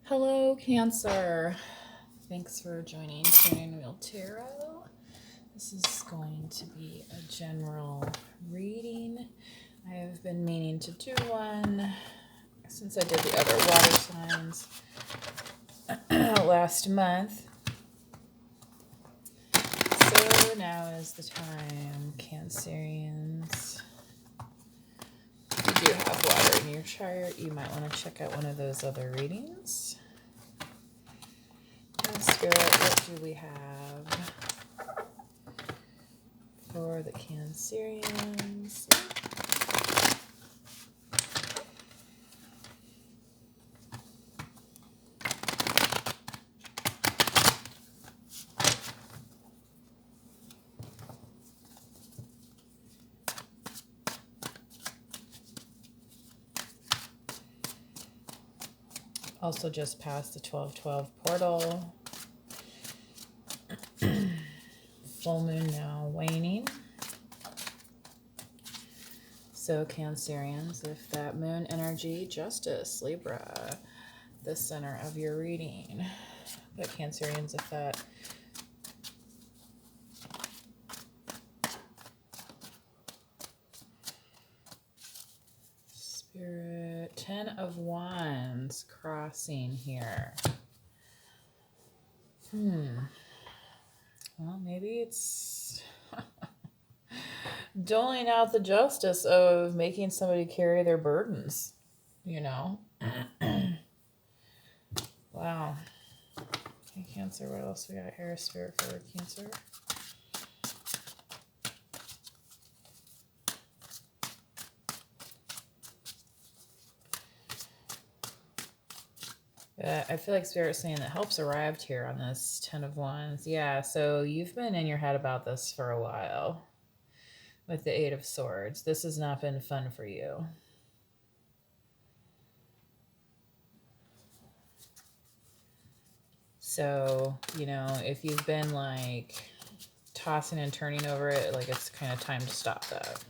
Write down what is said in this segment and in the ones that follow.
Hello, Cancer. Thanks for joining Tuning Wheel Tarot. This is going to be a general reading. I have been meaning to do one since I did the other water signs last month. So now is the time, Cancerians. If you do have water in your chart, you might want to check out one of those other readings. Spirit, what do we have for the Cancerians? Also just passed the 12/12 portal. Full moon now waning. So Cancerians, if that moon energy, Justice, Libra, the center of your reading. But Cancerians, if that Spirit, 10 of Wands crossing here. Well, maybe it's doling out the justice of making somebody carry their burdens, you know? Wow. Okay, Cancer, what else we got here? Spirit for Cancer. I feel like Spirit's saying that help's arrived here on this 10 of Wands. Yeah, so you've been in your head about this for a while with the 8 of Swords. This has not been fun for you. So, you know, if you've been like tossing and turning over it, like it's kind of time to stop that.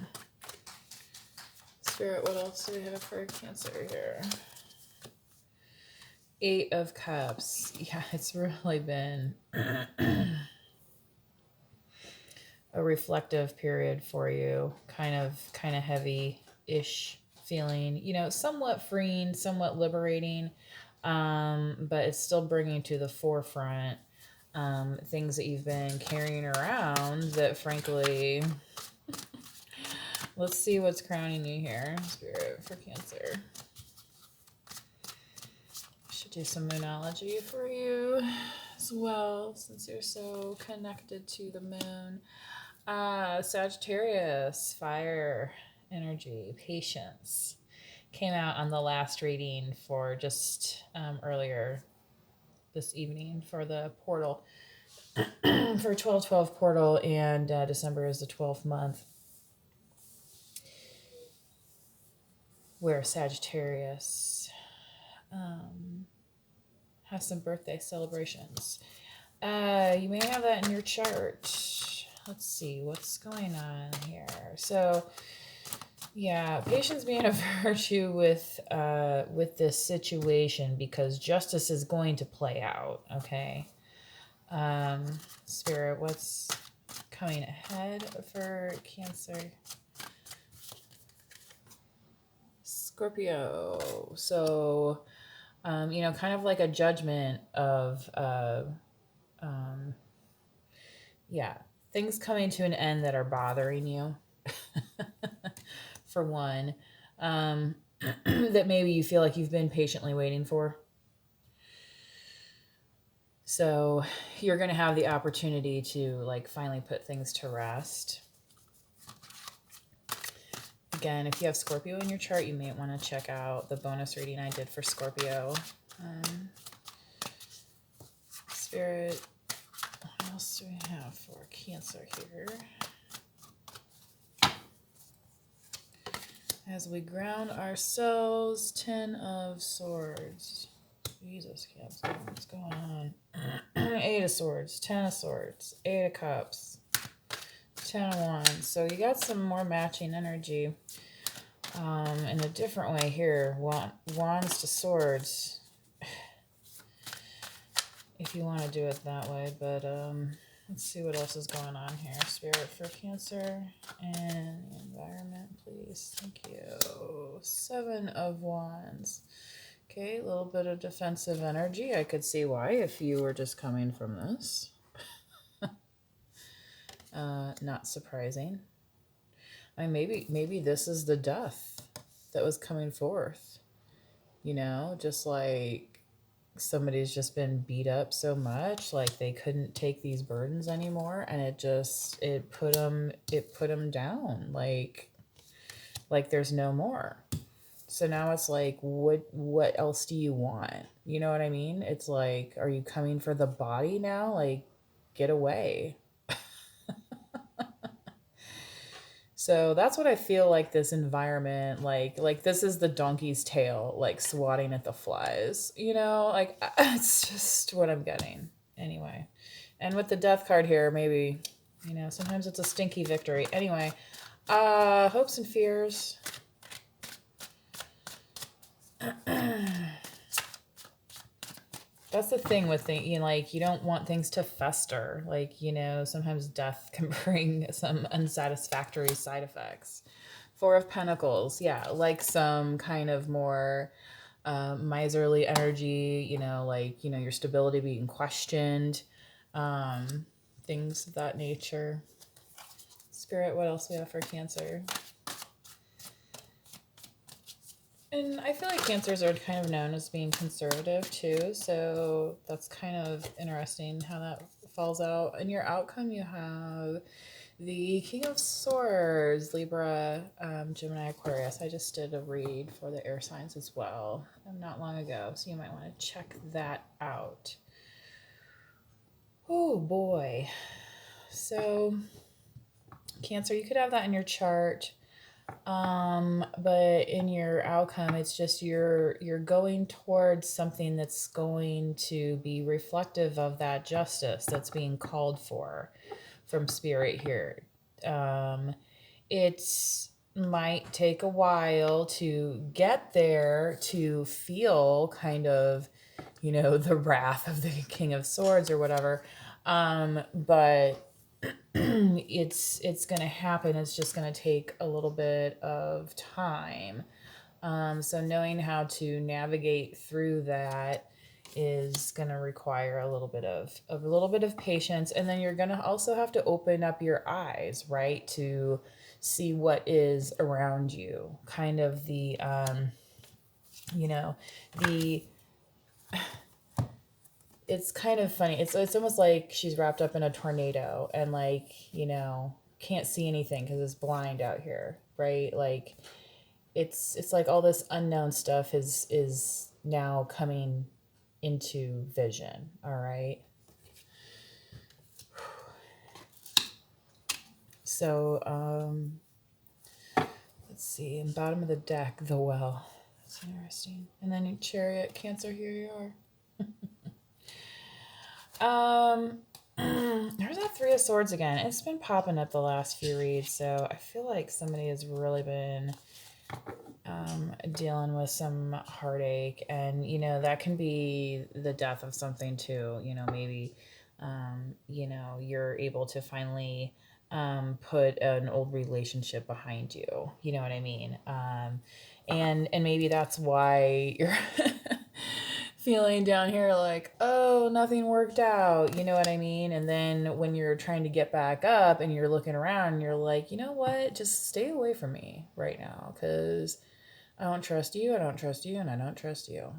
Spirit, what else do we have for Cancer here? 8 of Cups. Yeah, it's really been a reflective period for you. Kind of heavy-ish feeling. You know, somewhat freeing, somewhat liberating, but it's still bringing to the forefront things that you've been carrying around that, frankly, let's see what's crowning you here, Spirit, for Cancer. Should do some moonology for you as well, since you're so connected to the moon. Sagittarius, fire energy, patience. Came out on the last reading for just earlier this evening for the portal. For 12/12 portal, and December is the 12th month where Sagittarius has some birthday celebrations. You may have that in your chart. Let's see what's going on here. So, yeah, patience being a virtue with this situation, because justice is going to play out. Okay, Spirit, what's coming ahead for Cancer? Scorpio. So, you know, kind of like a judgment of, yeah, things coming to an end that are bothering you, for one, that maybe you feel like you've been patiently waiting for. So you're going to have the opportunity to like finally put things to rest. Again, if you have Scorpio in your chart, you may want to check out the bonus reading I did for Scorpio. Spirit, what else do we have for Cancer here? As we ground ourselves, 10 of Swords. Jesus, Cancer, what's going on? 8 of Swords, 10 of Swords, 8 of Cups, 10 of Wands. So you got some more matching energy in a different way here. Wands to Swords. if you want to do it that way, but let's see what else is going on here. Spirit for Cancer and environment, please. Thank you. 7 of Wands. Okay, a little bit of defensive energy. I could see why if you were just coming from this. Not surprising. I mean, maybe this is the death that was coming forth. You know, just like somebody's just been beat up so much, like they couldn't take these burdens anymore, and it put them down, like there's no more. So now it's like, what else do you want? You know what I mean? It's like, are you coming for the body now? Like, get away. So that's what I feel like this environment, like this is the donkey's tail, like swatting at the flies, you know, like it's just what I'm getting anyway. And with the death card here, maybe, you know, sometimes it's a stinky victory. Anyway, hopes and fears. That's the thing with things, you know, like you don't want things to fester. Like, you know, sometimes death can bring some unsatisfactory side effects. 4 of Pentacles, yeah, like some kind of more miserly energy, you know, like, you know, your stability being questioned, things of that nature. Spirit, what else we have for Cancer? And I feel like Cancers are kind of known as being conservative too, so that's kind of interesting how that falls out. In your outcome, you have the King of Swords, Libra, Gemini, Aquarius. I just did a read for the air signs as well not long ago, so you might want to check that out. Oh boy. So Cancer, you could have that in your chart. But in your outcome, it's just you're going towards something that's going to be reflective of that justice that's being called for from Spirit here. It might take a while to get there, to feel kind of, you know, the wrath of the King of Swords or whatever. But it's going to happen. It's just going to take a little bit of time. So knowing how to navigate through that is going to require a little bit of patience. And then you're going to also have to open up your eyes, right? To see what is around you. Kind of the, you know, it's kind of funny. It's almost like she's wrapped up in a tornado and, like, you know, can't see anything because it's blind out here, right? Like it's like all this unknown stuff is now coming into vision. All right. So let's see. In bottom of the deck, the Well. That's interesting. And then in Chariot, Cancer, here you are. There's that 3 of Swords again. It's been popping up the last few reads, so I feel like somebody has really been dealing with some heartache, and, you know, that can be the death of something too. You know, maybe, you know, you're able to finally put an old relationship behind you. You know what I mean? And maybe that's why you're feeling down here like, oh, nothing worked out, you know what I mean? And then when you're trying to get back up and you're looking around and you're like, you know what, just stay away from me right now, because I don't trust you, I don't trust you, and I don't trust you.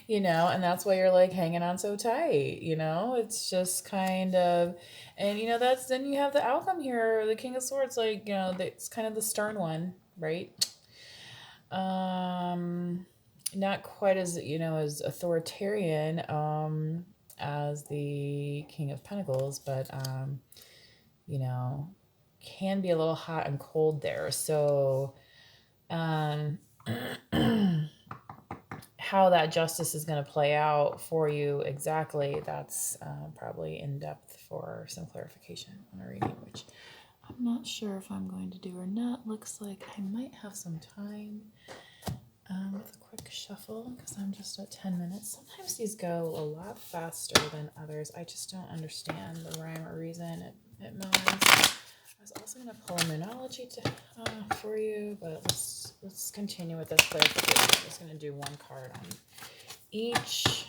You know, and that's why you're like hanging on so tight, you know? It's just kind of, and, you know, that's, then you have the outcome here, the King of Swords, like, you know, it's kind of the stern one, right? Not quite as, you know, as authoritarian as the King of Pentacles, but you know, can be a little hot and cold there. So how that justice is going to play out for you exactly, that's probably in depth for some clarification on a reading, which I'm not sure if I'm going to do or not. Looks like I might have some time with a quick shuffle because I'm just at 10 minutes. Sometimes these go a lot faster than others. I just don't understand the rhyme or reason at moments. I was also going to pull a Moonology for you, but let's continue with this clarification. I'm just going to do one card on each.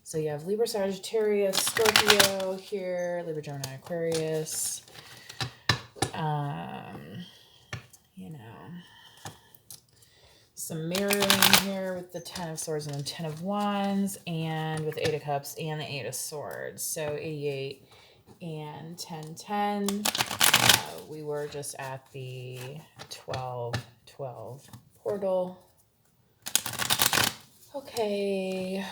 So you have Libra, Sagittarius, Scorpio here, Libra, Gemini, Aquarius. You know, some mirroring here with the 10 of Swords and the 10 of Wands, and with the 8 of Cups and the 8 of Swords. So 88 and 1010. We were just at the 12-12 portal. Okay.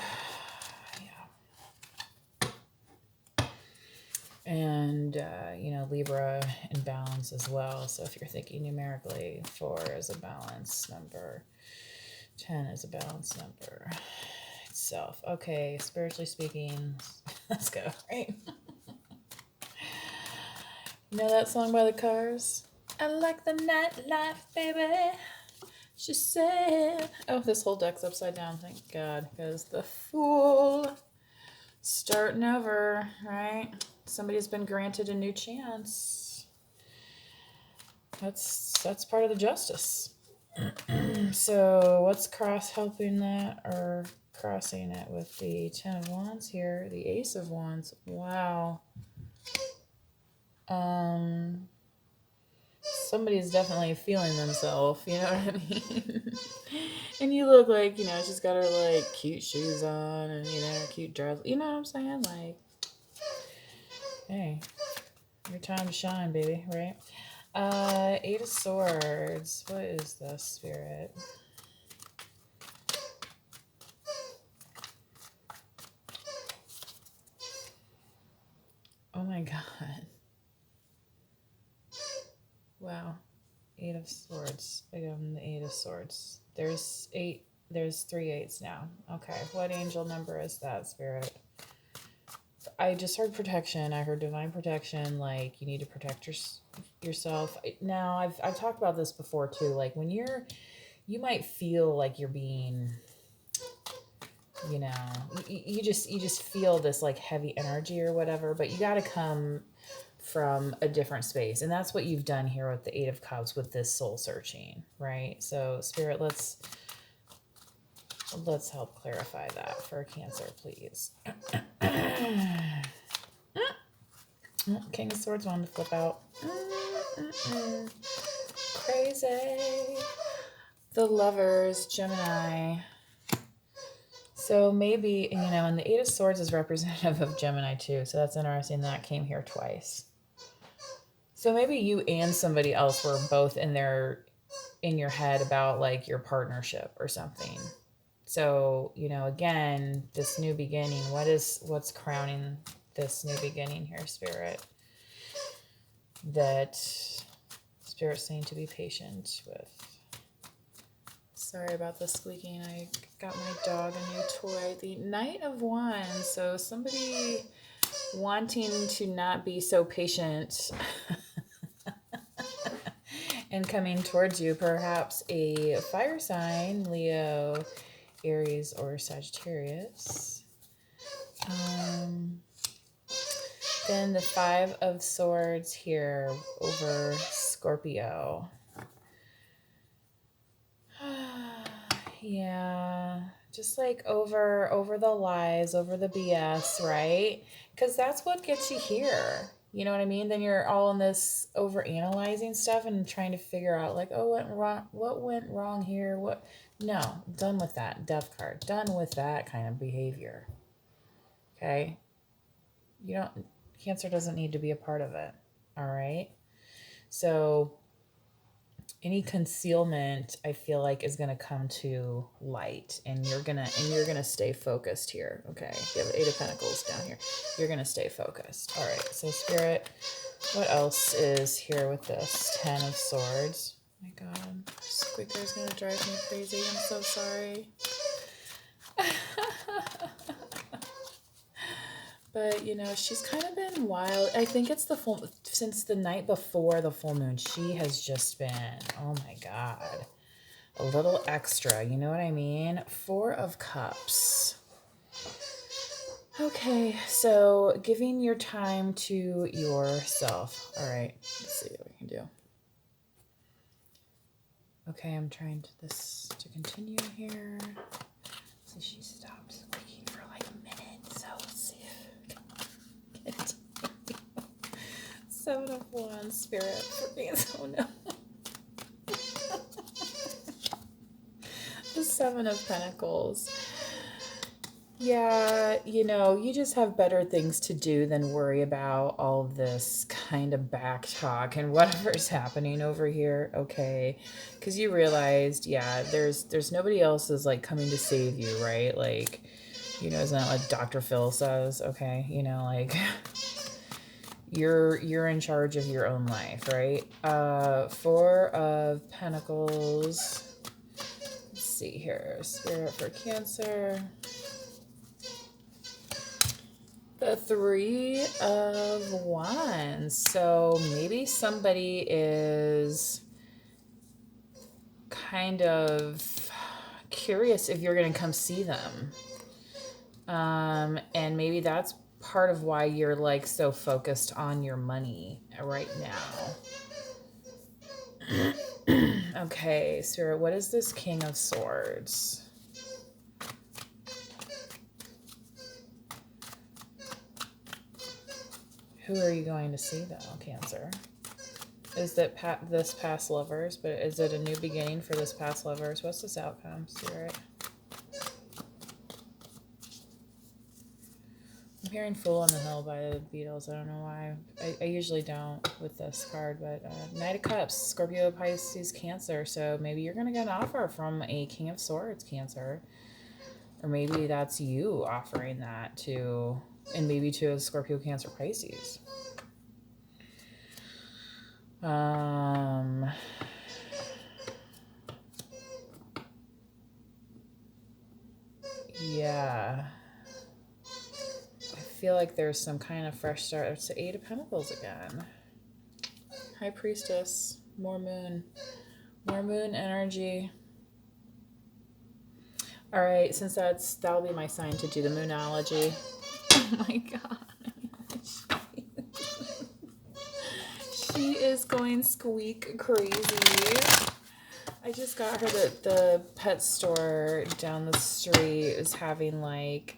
And, you know, Libra in balance as well. So if you're thinking numerically, 4 is a balance number, 10 is a balance number itself. Okay, spiritually speaking, let's go, right? You know that song by the Cars? I like the nightlife, baby. She said. Oh, this whole deck's upside down, thank God, because the Fool starting over, right? Somebody's been granted a new chance. That's part of the justice. So what's helping that or crossing it with the 10 of Wands here, the Ace of Wands? Wow. Somebody's definitely feeling themselves, you know what I mean? And you look like, you know, she's got her like cute shoes on and, you know, cute dress, you know what I'm saying? Like, hey, your time to shine, baby, right? 8 of Swords. What is this, Spirit? Oh my God. Wow. 8 of Swords. Again, the 8 of Swords. There's 3 8s now. Okay. What angel number is that, Spirit? I just heard protection. I heard divine protection. Like, you need to protect yourself. Now, I've talked about this before too. Like, when you might feel like you're being, you know, you just feel this like heavy energy or whatever, but you got to come from a different space. And that's what you've done here with the 8 of Cups with this soul searching, right? So Spirit, let's help clarify that for Cancer, please. King of Swords wanted to flip out. Crazy. The Lovers, Gemini. So maybe, you know, and the 8 of Swords is representative of Gemini too. So that's interesting. That came here twice. So maybe you and somebody else were both in your head about like your partnership or something. So, you know, again, this new beginning, what's crowning this new beginning here, Spirit? That Spirit's saying to be patient with. Sorry about the squeaking. I got my dog a new toy. The Knight of Wands. So somebody wanting to not be so patient and coming towards you, perhaps a fire sign, Leo, Aries, or Sagittarius. Then the 5 of Swords here over Scorpio. Yeah, just like over the lies, over the BS, right? Because that's what gets you here. You know what I mean? Then you're all in this over analyzing stuff and trying to figure out like, oh, what went wrong here? No, done with that. Death card. Done with that kind of behavior. Okay? Cancer doesn't need to be a part of it. All right? So any concealment, I feel like, is going to come to light, and you're gonna stay focused here. Okay, you have 8 of Pentacles down here. You're gonna stay focused. All right. So Spirit, what else is here with this 10 of Swords? Oh my God, squeaker's gonna drive me crazy. I'm so sorry. But, you know, she's kind of been wild. I think it's since the night before the full moon, she has just been, oh my God, a little extra. You know what I mean? 4 of Cups. Okay, so giving your time to yourself. All right, let's see what we can do. Okay, I'm trying this to continue here. So she stopped squeaking for like a minute. So let's see if I can get 7 of Wands, Spirit for me. Oh no. The 7 of Pentacles. Yeah, you know, you just have better things to do than worry about all of this kind of back talk and whatever's happening over here, okay? Because you realized, yeah, there's nobody else is like coming to save you, right? Like, you know, isn't that what Dr. Phil says? Okay, you know, like you're in charge of your own life, right? 4 of Pentacles. Let's see here, Spirit for Cancer. The 3 of Wands. So maybe somebody is kind of curious if you're going to come see them. And maybe that's part of why you're like so focused on your money right now. Okay, Spirit, what is this King of Swords? Who are you going to see, though, Cancer? Is that this past lovers? But is it a new beginning for this past lovers? What's this outcome, Spirit? I'm hearing Fool on the Hill by the Beatles. I don't know why. I usually don't with this card, but Knight of Cups, Scorpio, Pisces, Cancer. So maybe you're going to get an offer from a King of Swords, Cancer. Or maybe that's you offering that to... And maybe to a Scorpio, Cancer, Pisces. Yeah. I feel like there's some kind of fresh start. It's the 8 of Pentacles again. High Priestess. More moon. More moon energy. All right, since that'll be my sign to do the moonology. Oh my god. She is going squeak crazy. I just got her that the pet store down the street is having like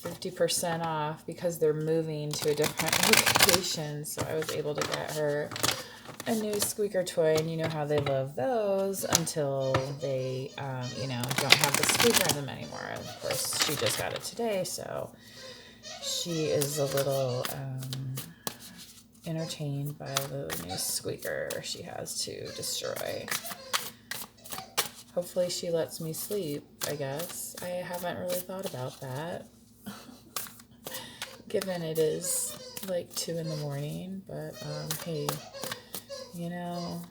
50% off because they're moving to a different location. So I was able to get her a new squeaker toy, and you know how they love those until they, you know, don't have the squeaker in them anymore. Of course, she just got it today, so she is a little entertained by the new squeaker she has to destroy. Hopefully she lets me sleep, I guess. I haven't really thought about that, given it is like 2 in the morning, but hey, you know,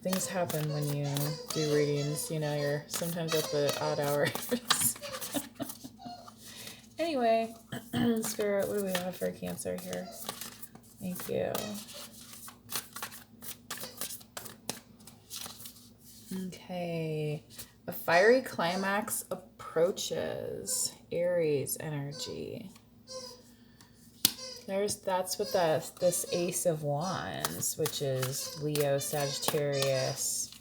things happen when you do readings. You know, you're sometimes up at odd hours. Anyway, Spirit, what do we have for Cancer here? Thank you. Okay. A fiery climax approaches. Aries energy. That's what this Ace of Wands, which is Leo, Sagittarius,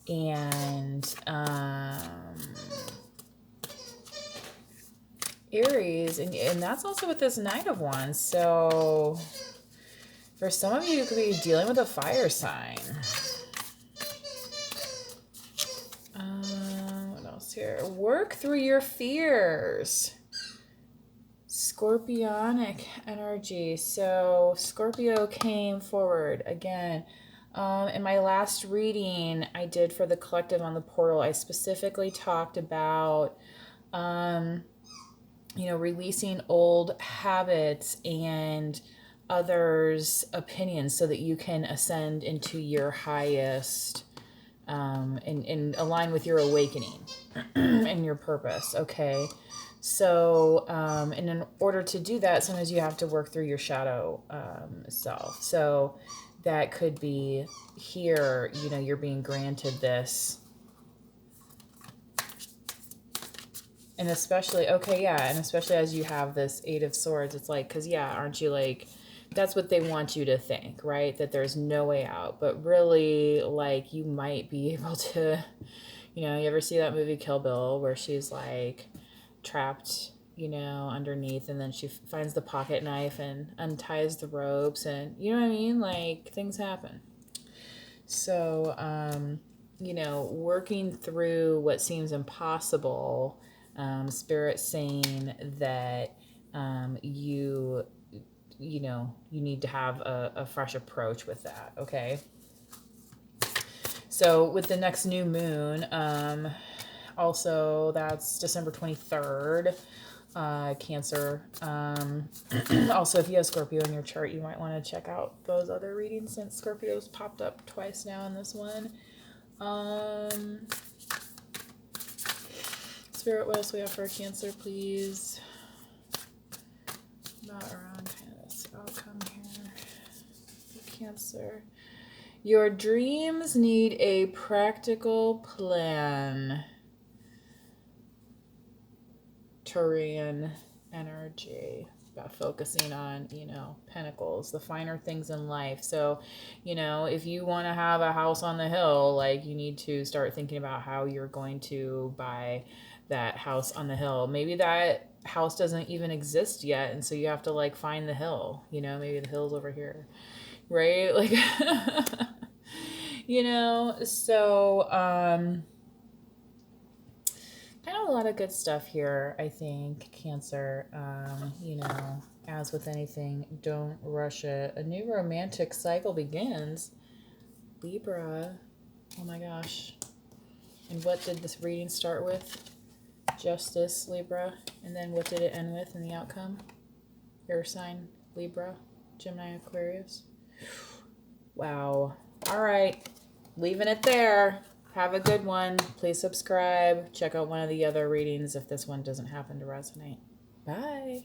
and Aries, and that's also with this Knight of Wands. So for some of you, you could be dealing with a fire sign. What else here? Work through your fears. Scorpionic energy. So Scorpio came forward again. In my last reading I did for the collective on the portal, I specifically talked about you know, releasing old habits and others' opinions so that you can ascend into your highest and align with your awakening and your purpose. Okay. So, and in order to do that, sometimes you have to work through your shadow self. So that could be here, you know, you're being granted this And especially, okay, yeah, and especially as you have this Eight of Swords, it's like, because, yeah, aren't you like, that's what they want you to think, right? That there's no way out. But really, like, you might be able to, you know, you ever see that movie Kill Bill where she's like trapped, you know, underneath, and then she finds the pocket knife and unties the ropes, and you know what I mean? Like, things happen. So, you know, working through what seems impossible, Spirit saying that you know, you need to have a fresh approach with that, okay? So with the next new moon, also that's December 23rd, Cancer. Also, if you have Scorpio in your chart, you might want to check out those other readings since Scorpio's popped up twice now in this one. Spirit, what else we have for Cancer, please? Not around kind of this outcome here. Cancer. Your dreams need a practical plan. Turian energy. About focusing on, you know, pentacles, the finer things in life. So, you know, if you want to have a house on the hill, like, you need to start thinking about how you're going to buy that house on the hill. Maybe that house doesn't even exist yet, and so you have to like find the hill, you know, maybe the hill's over here, right? Like you know, so kind of a lot of good stuff here, I think, Cancer. You know, as with anything, don't rush it. A new romantic cycle begins. Libra. Oh my gosh. And what did this reading start with? Justice, Libra. And then what did it end with in the outcome? Air sign, Libra, Gemini, Aquarius. Wow. All right. Leaving it there. Have a good one. Please subscribe. Check out one of the other readings if this one doesn't happen to resonate. Bye.